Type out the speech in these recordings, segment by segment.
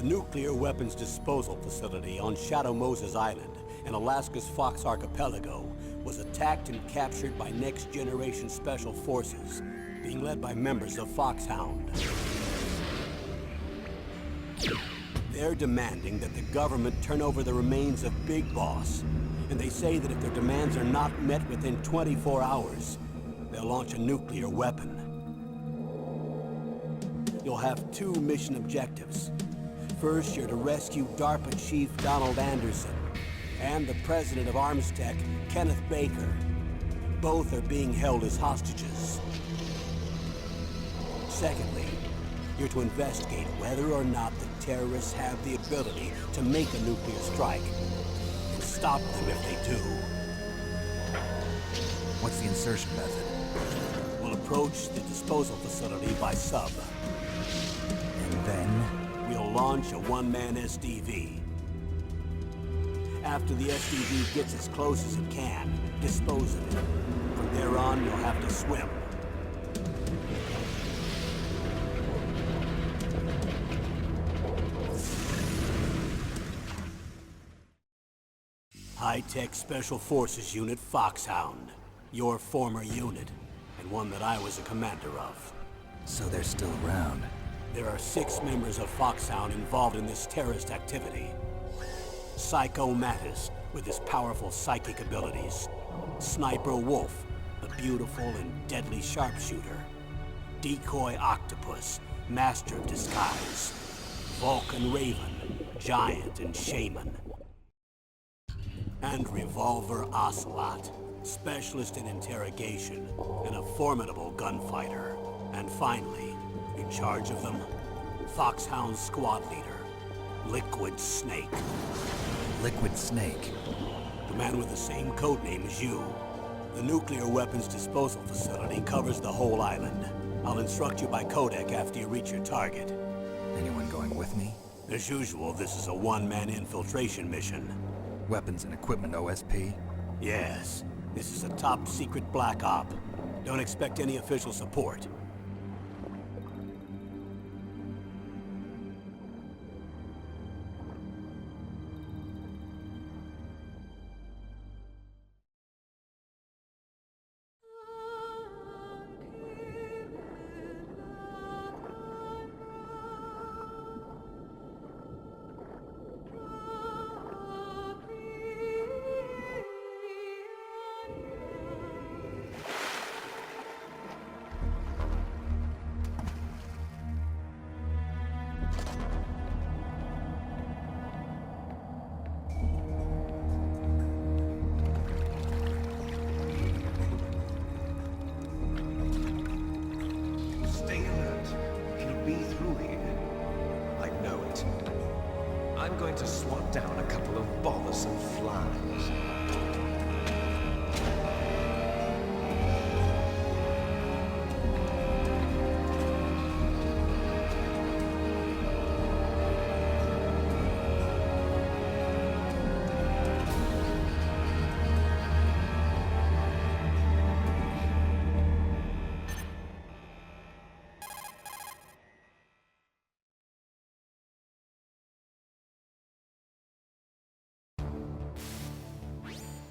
nuclear weapons disposal facility on Shadow Moses Island in Alaska's Fox Archipelago was attacked and captured by next-generation special forces, being led by members of Foxhound. They're demanding that the government turn over the remains of Big Boss, and they say that if their demands are not met within 24 hours, they'll launch a nuclear weapon. You'll have two mission objectives. First, you're to rescue DARPA Chief Donald Anderson and the president of Armstech, Kenneth Baker. Both are being held as hostages. Secondly, you're to investigate whether or not the terrorists have the ability to make a nuclear strike, and stop them if they do. What's the insertion method? We'll approach the disposal facility by sub. And then? We'll launch a one-man SDV. After the SDV gets as close as it can, dispose of it. From there on, you'll have to swim. High-Tech Special Forces Unit Foxhound. Your former unit, and one that I was a commander of. So they're still around. There are 6 members of Foxhound involved in this terrorist activity. Psycho Mattis, with his powerful psychic abilities. Sniper Wolf, the beautiful and deadly sharpshooter. Decoy Octopus, master of disguise. Vulcan Raven, giant and shaman. And Revolver Ocelot, specialist in interrogation and a formidable gunfighter. And finally, in charge of them, Foxhound squad leader, Liquid Snake. Liquid Snake? The man with the same codename as you. The nuclear weapons disposal facility covers the whole island. I'll instruct you by codec after you reach your target. Anyone going with me? As usual, this is a one-man infiltration mission. Weapons and equipment OSP? Yes. This is a top-secret black op. Don't expect any official support. I'm going to swat down a couple of bothersome flies.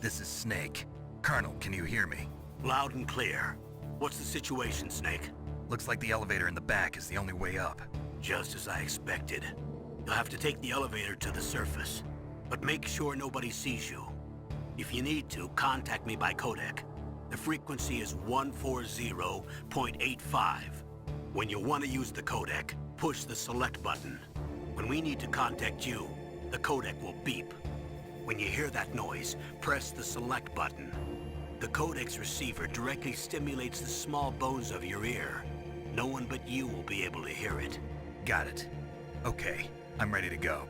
This is Snake. Colonel, can you hear me? Loud and clear. What's the situation, Snake? Looks like the elevator in the back is the only way up. Just as I expected. You'll have to take the elevator to the surface. But make sure nobody sees you. If you need to, contact me by codec. The frequency is 140.85. When you want to use the codec, push the select button. When we need to contact you, the codec will beep. When you hear that noise, press the select button. The codec's receiver directly stimulates the small bones of your ear. No one but you will be able to hear it. Got it. Okay, I'm ready to go.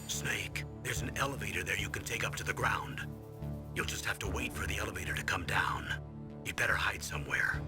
Snake, there's an elevator there you can take up to the ground. You'll just have to wait for the elevator to come down. You'd better hide somewhere.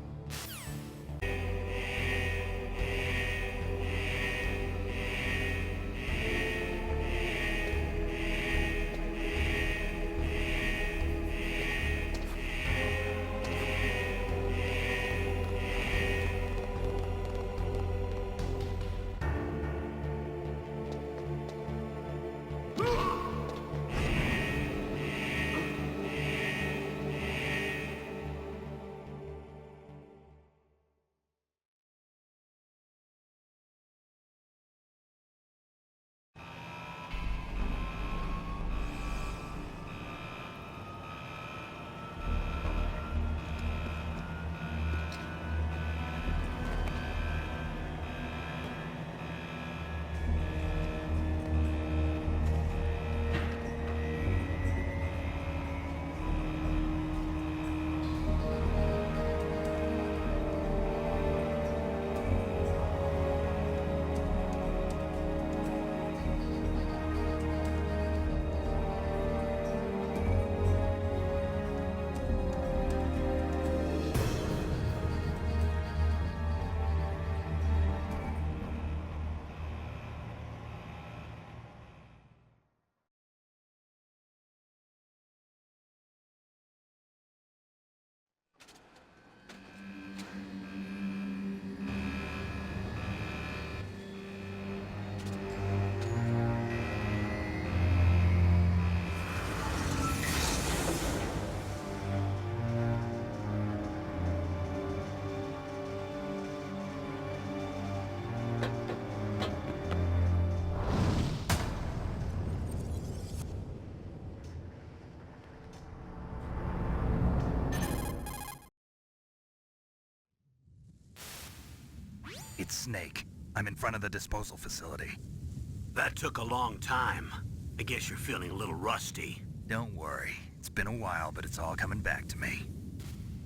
It's Snake. I'm in front of the disposal facility. That took a long time. I guess you're feeling a little rusty. Don't worry. It's been a while, but it's all coming back to me.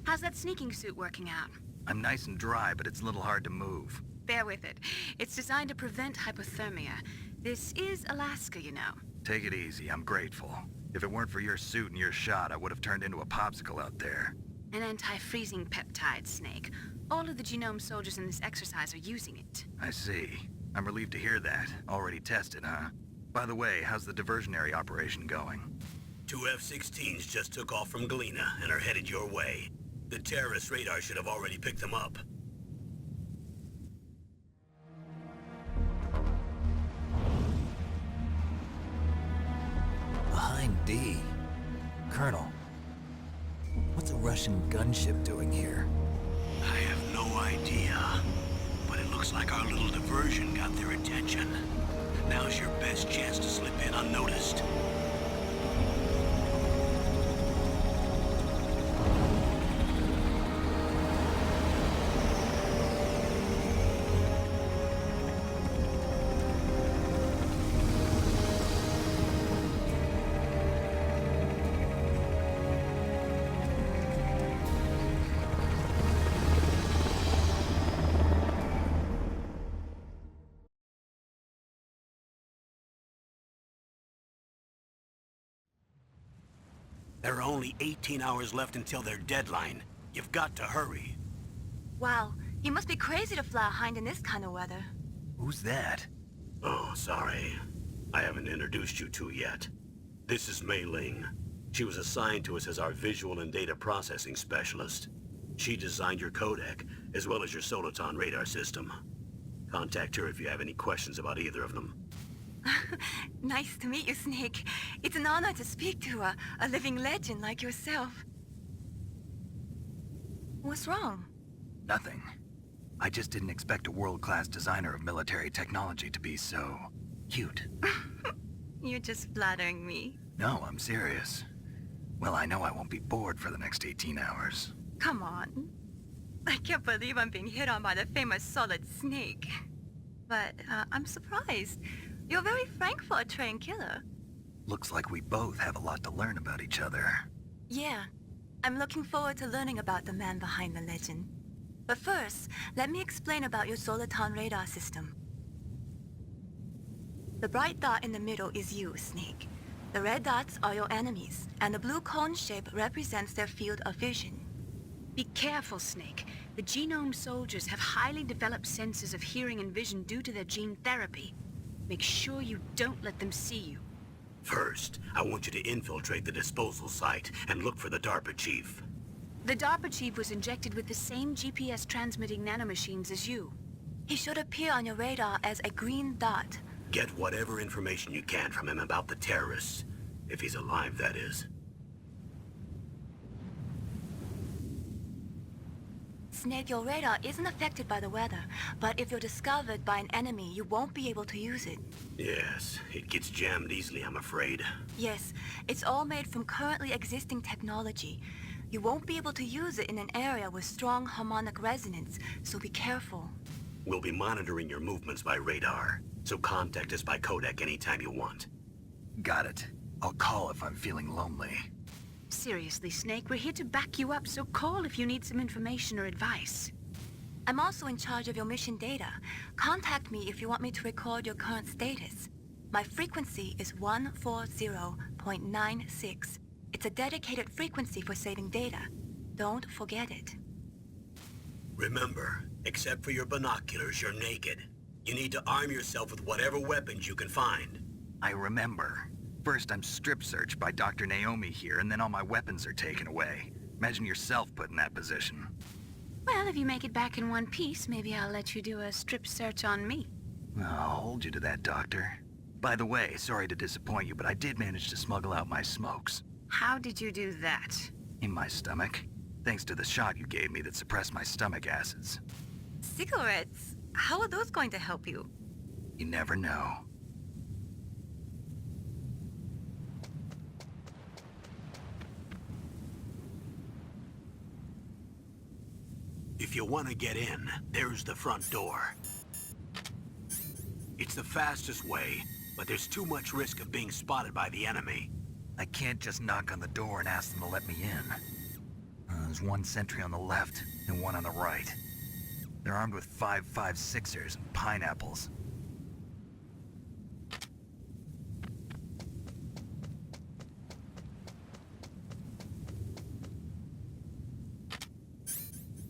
How's that sneaking suit working out? I'm nice and dry, but it's a little hard to move. Bear with it. It's designed to prevent hypothermia. This is Alaska, you know. Take it easy, I'm grateful. If it weren't for your suit and your shot, I would have turned into a popsicle out there. An anti-freezing peptide, Snake. All of the genome soldiers in this exercise are using it. I see. I'm relieved to hear that. Already tested, huh? By the way, how's the diversionary operation going? 2 F-16s just took off from Galena and are headed your way. The terrorist radar should have already picked them up. Behind D. Colonel, what's a Russian gunship doing here? I have no idea, but it looks like our little diversion got their attention. Now's your best chance to slip in unnoticed. There are only 18 hours left until their deadline. You've got to hurry. Wow, you must be crazy to fly a hind in this kind of weather. Who's that? Oh, sorry. I haven't introduced you to yet. This is Mei Ling. She was assigned to us as our visual and data processing specialist. She designed your codec, as well as your Soliton radar system. Contact her if you have any questions about either of them. Nice to meet you, Snake. It's an honor to speak to a living legend like yourself. What's wrong? Nothing. I just didn't expect a world-class designer of military technology to be so cute. You're just flattering me. No, I'm serious. Well, I know I won't be bored for the next 18 hours. Come on. I can't believe I'm being hit on by the famous Solid Snake. But I'm surprised. You're very frank for a trained killer. Looks like we both have a lot to learn about each other. Yeah. I'm looking forward to learning about the man behind the legend. But first, let me explain about your Soliton radar system. The bright dot in the middle is you, Snake. The red dots are your enemies, and the blue cone shape represents their field of vision. Be careful, Snake. The genome soldiers have highly developed senses of hearing and vision due to their gene therapy. Make sure you don't let them see you. First, I want you to infiltrate the disposal site and look for the DARPA chief. The DARPA chief was injected with the same GPS transmitting nanomachines as you. He should appear on your radar as a green dot. Get whatever information you can from him about the terrorists. If he's alive, that is. Snake, your radar isn't affected by the weather, but if you're discovered by an enemy, you won't be able to use it. Yes, it gets jammed easily, I'm afraid. Yes, it's all made from currently existing technology. You won't be able to use it in an area with strong harmonic resonance, so be careful. We'll be monitoring your movements by radar, so contact us by codec anytime you want. Got it. I'll call if I'm feeling lonely. Seriously, Snake, we're here to back you up, so call if you need some information or advice. I'm also in charge of your mission data. Contact me if you want me to record your current status. My frequency is 140.96. It's a dedicated frequency for saving data. Don't forget it. Remember, except for your binoculars, you're naked. You need to arm yourself with whatever weapons you can find. I remember. First, I'm strip searched by Dr. Naomi here, and then all my weapons are taken away. Imagine yourself put in that position. Well, if you make it back in one piece, maybe I'll let you do a strip search on me. I'll hold you to that, Doctor. By the way, sorry to disappoint you, but I did manage to smuggle out my smokes. How did you do that? In my stomach. Thanks to the shot you gave me that suppressed my stomach acids. Cigarettes? How are those going to help you? You never know. If If you want to get in, there's the front door. It's the fastest way, but there's too much risk of being spotted by the enemy. I can't just knock on the door and ask them to let me in. There's one sentry on the left and one on the right. They're armed with 5.56ers and pineapples.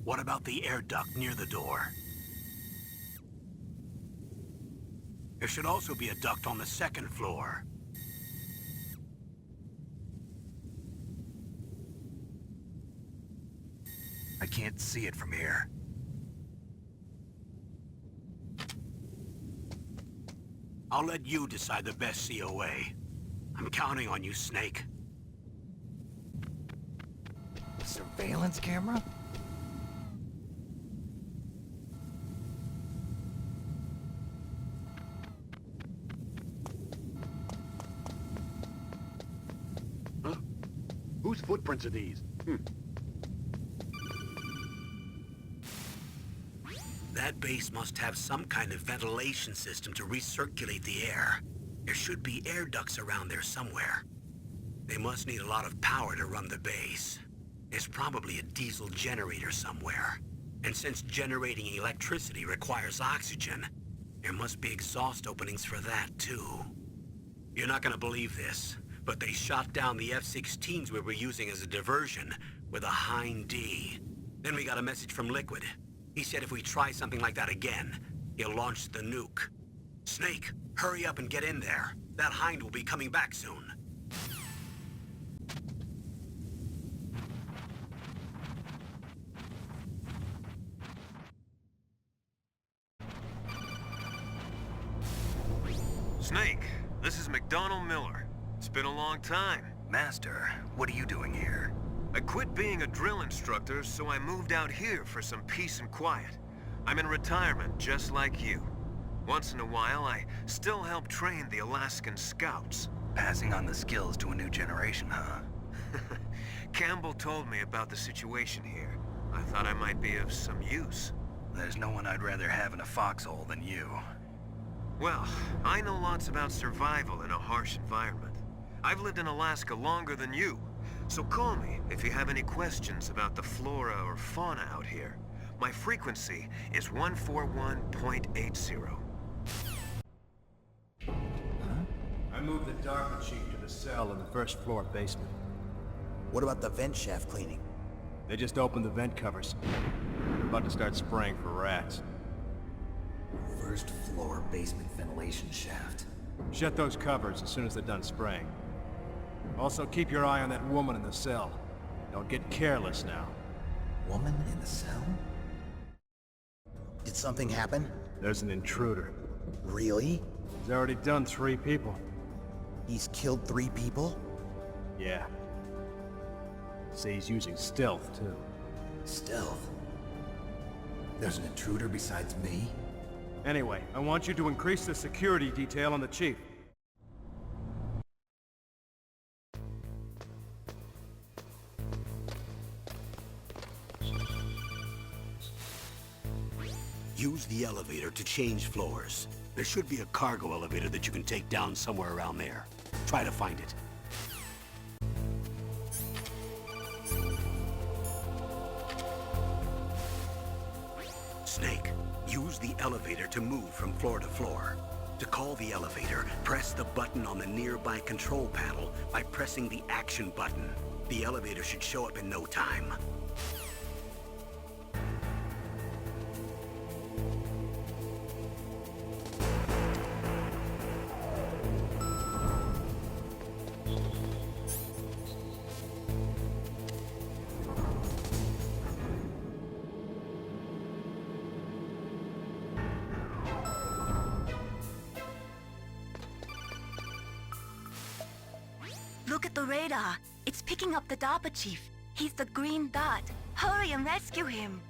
What about the air duct near the door? There should also be a duct on the second floor. I can't see it from here. I'll let you decide the best COA. I'm counting on you, Snake. Surveillance camera? Huh? Whose footprints are these? That base must have some kind of ventilation system to recirculate the air. There should be air ducts around there somewhere. They must need a lot of power to run the base. There's probably a diesel generator somewhere. And since generating electricity requires oxygen, there must be exhaust openings for that too. You're not gonna believe this, but they shot down the F-16s we were using as a diversion with a Hind D. Then we got a message from Liquid. He said if we try something like that again, he'll launch the nuke. Snake, hurry up and get in there. That Hind will be coming back soon. Snake, this is McDonald Miller. It's been a long time. Master, what are you doing here? I quit being a drill instructor, so I moved out here for some peace and quiet. I'm in retirement, just like you. Once in a while, I still help train the Alaskan Scouts. Passing on the skills to a new generation, huh? Campbell told me about the situation here. I thought I might be of some use. There's no one I'd rather have in a foxhole than you. Well, I know lots about survival in a harsh environment. I've lived in Alaska longer than you. So call me if you have any questions about the flora or fauna out here. My frequency is 141.80. I moved the DARPA chief to the cell in the first floor basement. What about the vent shaft cleaning? They just opened the vent covers. They're about to start spraying for rats. First floor basement ventilation shaft. Shut those covers as soon as they're done spraying. Also, keep your eye on that woman in the cell. Don't get careless now. Woman in the cell? Did something happen? There's an intruder. Really? He's already done 3 people. He's killed 3 people? Yeah. See, he's using stealth, too. Stealth? There's an intruder besides me? Anyway, I want you to increase the security detail on the chief. Use the elevator to change floors. There should be a cargo elevator that you can take down somewhere around there. Try to find it. Snake, use the elevator to move from floor to floor. To call the elevator, press the button on the nearby control panel by pressing the action button. The elevator should show up in no time. Look at the radar. It's picking up the DARPA chief. He's the green dot. Hurry and rescue him.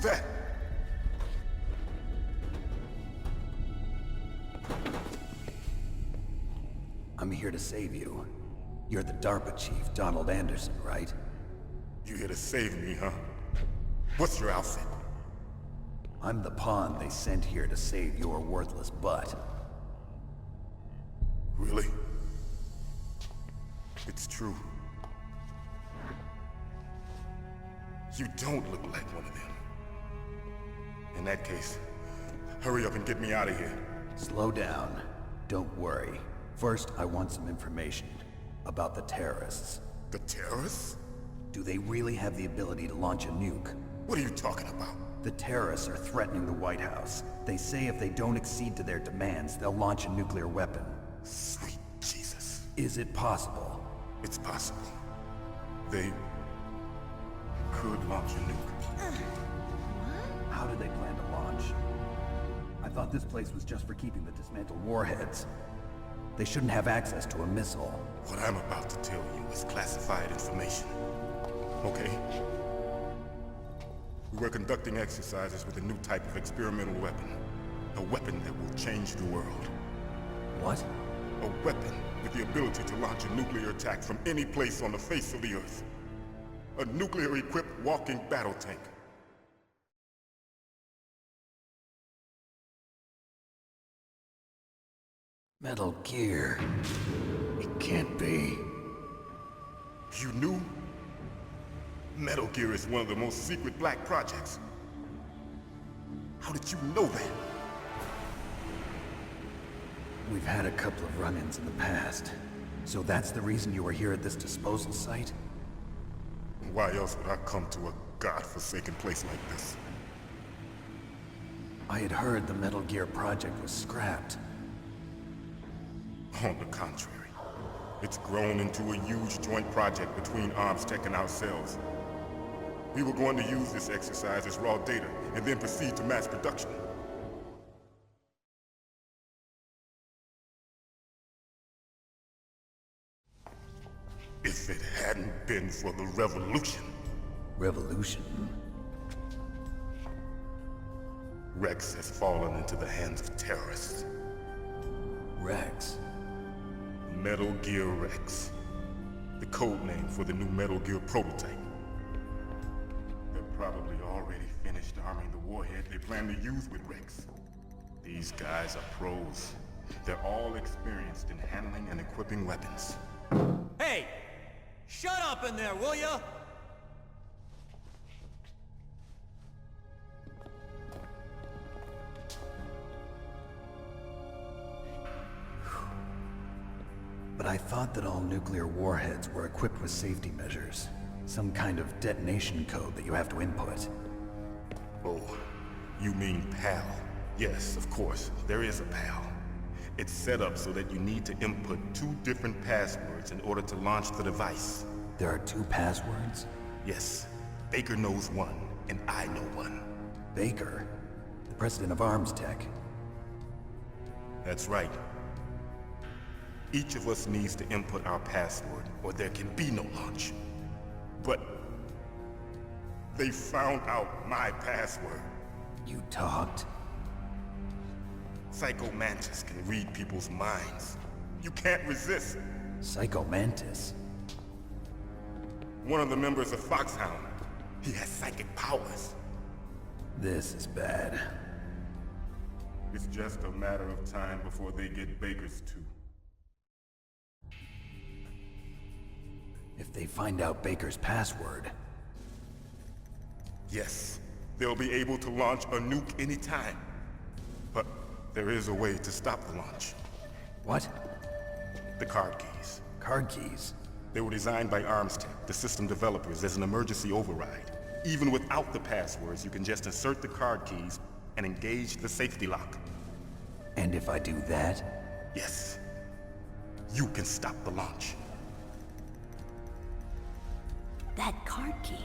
Who's that? I'm here to save you. You're the DARPA chief, Donald Anderson, right? You here to save me, huh? What's your outfit? I'm the pawn they sent here to save your worthless butt. Really? It's true. You don't look like one of them. In that case, hurry up and get me out of here. Slow down. Don't worry. First, I want some information about the terrorists. The terrorists? Do they really have the ability to launch a nuke? What are you talking about? The terrorists are threatening the White House. They say if they don't accede to their demands, they'll launch a nuclear weapon. Sweet Jesus. Is it possible? It's possible. They could launch a nuke. How do they plan to launch? I thought this place was just for keeping the dismantled warheads. They shouldn't have access to a missile. What I'm about to tell you is classified information. Okay? We were conducting exercises with a new type of experimental weapon. A weapon that will change the world. What? A weapon with the ability to launch a nuclear attack from any place on the face of the Earth. A nuclear-equipped walking battle tank. Metal Gear. It can't be. You knew? Metal Gear is one of the most secret black projects. How did you know that? We've had a couple of run-ins in the past. So that's the reason you were here at this disposal site? Why else would I come to a godforsaken place like this? I had heard the Metal Gear project was scrapped. On the contrary, it's grown into a huge joint project between ArmsTech and ourselves. We were going to use this exercise as raw data, and then proceed to mass production. If it hadn't been for the revolution... Revolution? Rex has fallen into the hands of terrorists. Rex? Metal Gear Rex. The code name for the new Metal Gear prototype. They're probably already finished arming the warhead they plan to use with Rex. These guys are pros. They're all experienced in handling and equipping weapons. Hey! Shut up in there, will ya? But I thought that all nuclear warheads were equipped with safety measures. Some kind of detonation code that you have to input. Oh, you mean PAL? Yes, of course, there is a PAL. It's set up so that you need to input 2 different passwords in order to launch the device. There are 2 passwords? Yes, Baker knows one, and I know one. Baker? The president of ArmsTech? That's right. Each of us needs to input our password, or there can be no launch. But they found out my password. You talked? Psycho Mantis can read people's minds. You can't resist. Psycho Mantis? One of the members of Foxhound. He has psychic powers. This is bad. It's just a matter of time before they get Baker's too. If they find out Baker's password... Yes, they'll be able to launch a nuke anytime. But there is a way to stop the launch. What? The card keys. Card keys? They were designed by ArmsTech, the system developers, as an emergency override. Even without the passwords, you can just insert the card keys and engage the safety lock. And if I do that? Yes. You can stop the launch. That card key.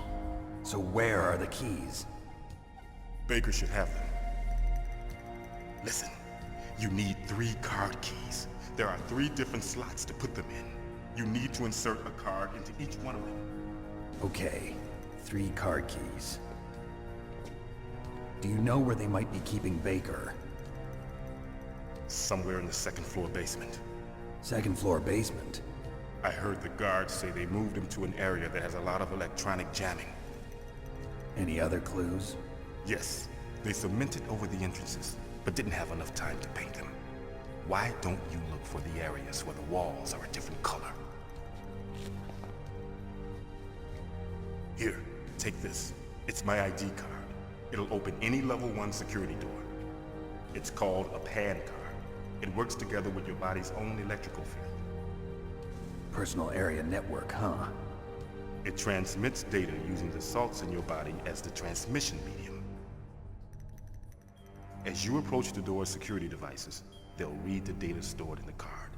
So where are the keys? Baker should have them. Listen, you need 3 card keys. There are 3 different slots to put them in. You need to insert a card into each one of them. Okay, 3 card keys. Do you know where they might be keeping Baker? Somewhere in the second floor basement. Second floor basement? I heard the guards say they moved him to an area that has a lot of electronic jamming. Any other clues? Yes, they cemented over the entrances, but didn't have enough time to paint them. Why don't you look for the areas where the walls are a different color? Here, take this. It's my ID card. It'll open any level 1 security door. It's called a PAN card. It works together with your body's own electrical field. Personal area network, huh? It transmits data using the salts in your body as the transmission medium. As you approach the door's security devices, they'll read the data stored in the card.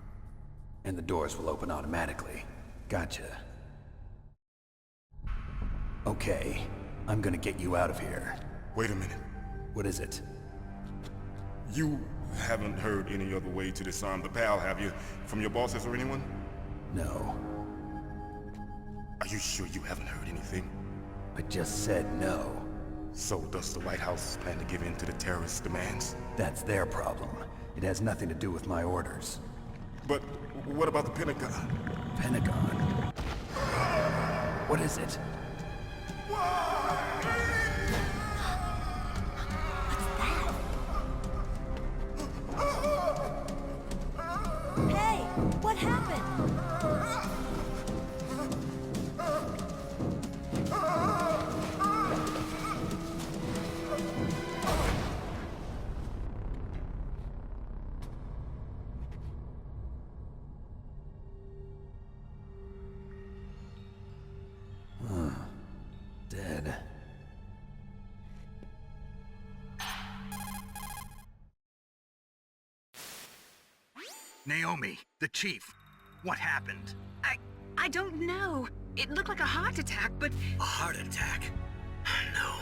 And the doors will open automatically. Gotcha. Okay, I'm gonna get you out of here. Wait a minute. What is it? You haven't heard any other way to disarm the PAL, have you? From your bosses or anyone? No. Are you sure you haven't heard anything? I just said no. So does the White House plan to give in to the terrorists' demands? That's their problem. It has nothing to do with my orders. But what about the Pentagon? Pentagon? What is it? Hey, what happened? Dead. Naomi, the chief. What happened? I don't know. It looked like a heart attack, but... A heart attack? No,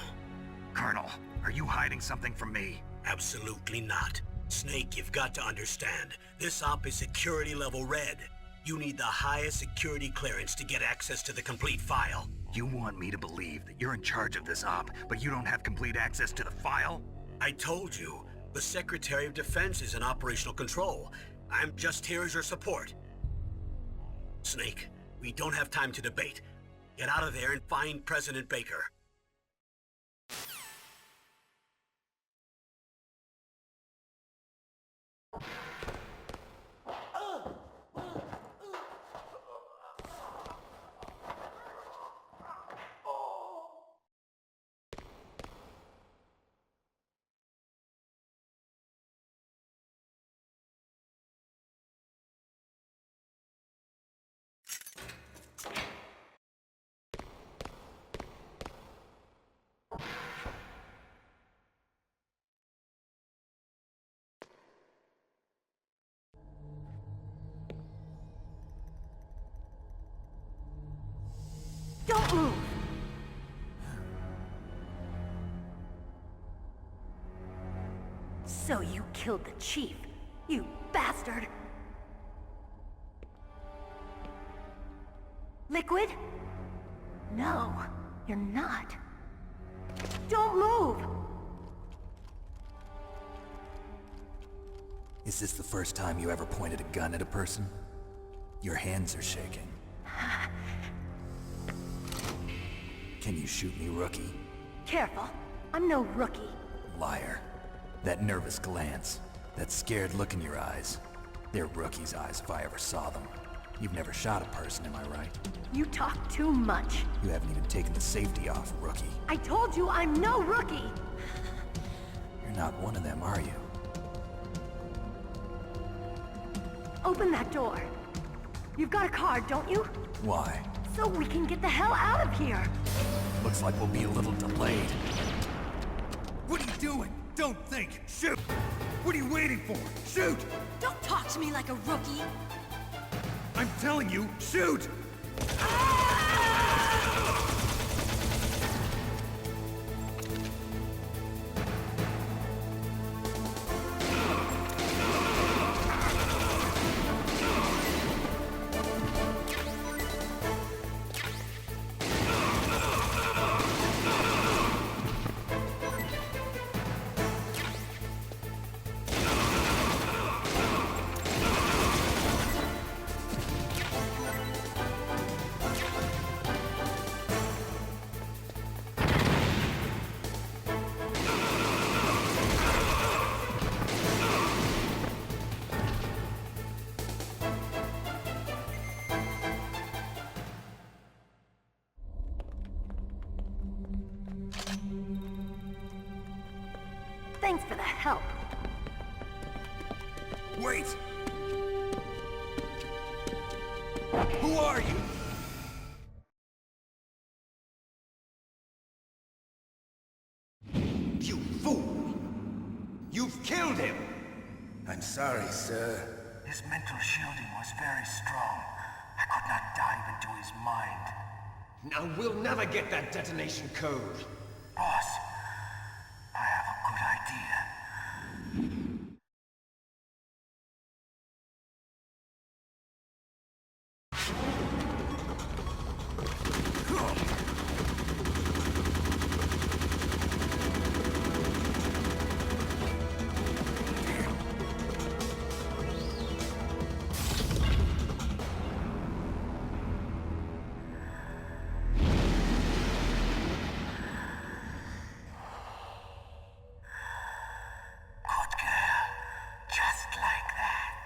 Colonel, are you hiding something from me? absolutely not. Snake, you've got to understand. This op is security level red. You need the highest security clearance to get access to the complete file. You want me to believe that you're in charge of this op, but you don't have complete access to the file? I told you, the Secretary of Defense is in operational control. I'm just here as your support. Snake, we don't have time to debate. Get out of there and find President Baker. Don't move! So you killed the chief, you bastard! Liquid? No, you're not. Don't move! Is this the first time you ever pointed a gun at a person? Your hands are shaking. Can you shoot me, rookie? Careful, I'm no rookie. Liar. That nervous glance, that scared look in your eyes. They're rookie's eyes if I ever saw them. You've never shot a person, am I right? You talk too much. You haven't even taken the safety off, rookie. I told you I'm no rookie! You're not one of them, are you? Open that door. You've got a card, don't you? Why? So we can get the hell out of here! Looks like we'll be a little delayed. What are you doing? Don't think! Shoot! What are you waiting for? Shoot! Don't talk to me like a rookie! I'm telling you, shoot! help. Wait! Who are you? You fool! You've killed him! I'm sorry, sir. His mental shielding was very strong. I could not dive into his mind. Now we'll never get that detonation code. Boss, I have a good idea. Good girl. Just like that.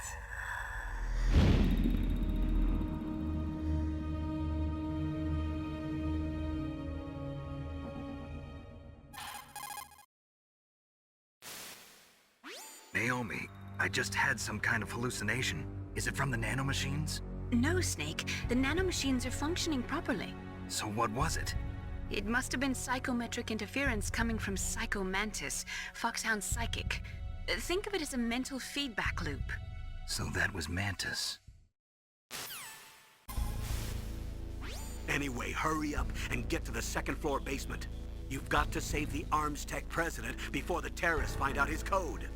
Naomi, I just had some kind of hallucination. Is it from the nanomachines? No, Snake. The nanomachines are functioning properly. So what was it? It must have been psychometric interference coming from Psycho Mantis, Foxhound's psychic. Think of it as a mental feedback loop. So that was Mantis. Anyway, hurry up and get to the second floor basement. You've got to save the Arms Tech president before the terrorists find out his code.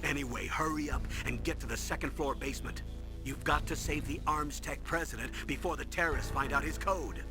Anyway, hurry up and get to the second floor basement. You've got to save the Arms Tech president before the terrorists find out his code.